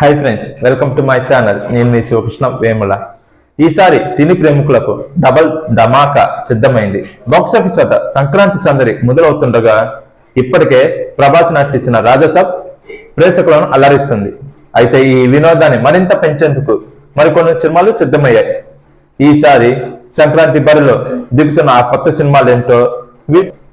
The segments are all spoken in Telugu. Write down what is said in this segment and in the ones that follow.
Hi friends, welcome to my channel. నేను మీ శివకృష్ణ వేముల. ఈసారి సినీ ప్రేమికులకు డబల్ ధమాకా సిద్ధమైంది. బాక్సాఫీస్ వద్ద సంక్రాంతి సందడి మొదలవుతుండగా ఇప్పటికే ప్రభాస్ నటించిన రాజసాబ్ ప్రేక్షకులను అలరిస్తుంది. అయితే ఈ వినోదాన్ని మరింత పెంచేందుకు మరికొన్ని సినిమాలు సిద్ధమయ్యాయి. ఈసారి సంక్రాంతి బరిలో దిగుతున్న ఆ కొత్త సినిమాలు ఏంటో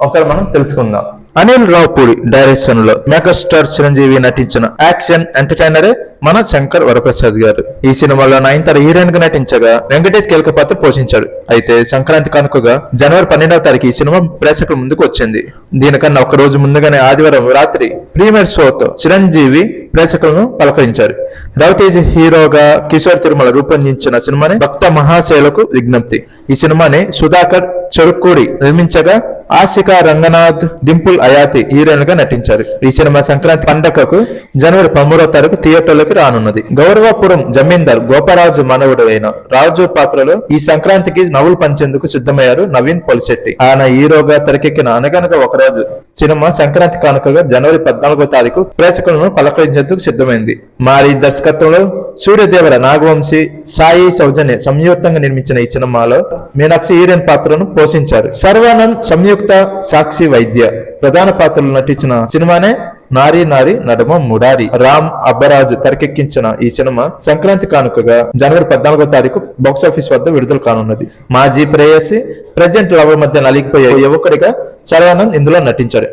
ఒకసారి మనం తెలుసుకుందాం. అనిల్ రావుపూడి డైరెక్షన్ లో మెగాస్టార్ చిరంజీవి నటించిన యాక్షన్ ఎంటర్టైనరే మన శంకర్ వరప్రసాద్ గారు. ఈ సినిమాలో నయనతార హీరోయిన్ గా నటించగా వెంకటేష్ కీలక పాత్ర పోషించాడు. అయితే సంక్రాంతి కానుకగా జనవరి 12వ తారీఖు ఈ సినిమా ప్రేక్షకుల ముందుకు వచ్చింది. దీనికన్నా ఒక రోజు ముందుగానే ఆదివారం రాత్రి ప్రీమియర్ షోతో చిరంజీవి ప్రేక్షకులను పలకరించారు. రవితేజ్ హీరోగా కిషోర్ తిరుమల రూపొందించిన సినిమాని భక్త మహాశయులకు విజ్ఞప్తి. ఈ సినిమాని సుధాకర్ చెరుకూడి నిర్మించగా ఆశికా రంగనాథ్, డింపుల్ అయాతి హీరోయిన్ గా నటించారు. ఈ సినిమా సంక్రాంతి పండగకు జనవరి 13వ తారీఖు థియేటర్లోకి రానున్నది. గౌరవపురం జమీందార్ గోపరాజు మనవుడైన రాజు పాత్రలో ఈ సంక్రాంతికి నవ్వులు పంచేందుకు సిద్ధమయ్యారు నవీన్ పొలిశెట్టి. ఆయన హీరోగా తెరకెక్కిన అనగనగా ఒకరోజు సినిమా సంక్రాంతి కానుకగా జనవరి 14వ తారీఖు ప్రేక్షకులను పలకరించేందుకు సిద్ధమైంది. మారి దర్శకత్వంలో సూర్యదేవర, నాగవంశీ, సాయి సౌజన్య సంయుక్తంగా నిర్మించిన ఈ సినిమాలో మీనాక్షి హీరోయిన్ పాత్రను పోషించారు. సర్వానంద్, సంయుక్త, సాక్షి వైద్య ప్రధాన పాత్రలు నటించిన సినిమానే నారీ నారీ నడమ ముడారి. రామ్ అబ్బరాజు తెరకెక్కించిన ఈ సినిమా సంక్రాంతి కానుకగా జనవరి 14వ తారీఖు బాక్సాఫీస్ వద్ద విడుదల కానున్నది. మాజీ ప్రేయసి, ప్రజెంట్ లవర్ మధ్య నలిగిపోయే యువకుడిగా సర్వానంద్ ఇందులో నటించాడు.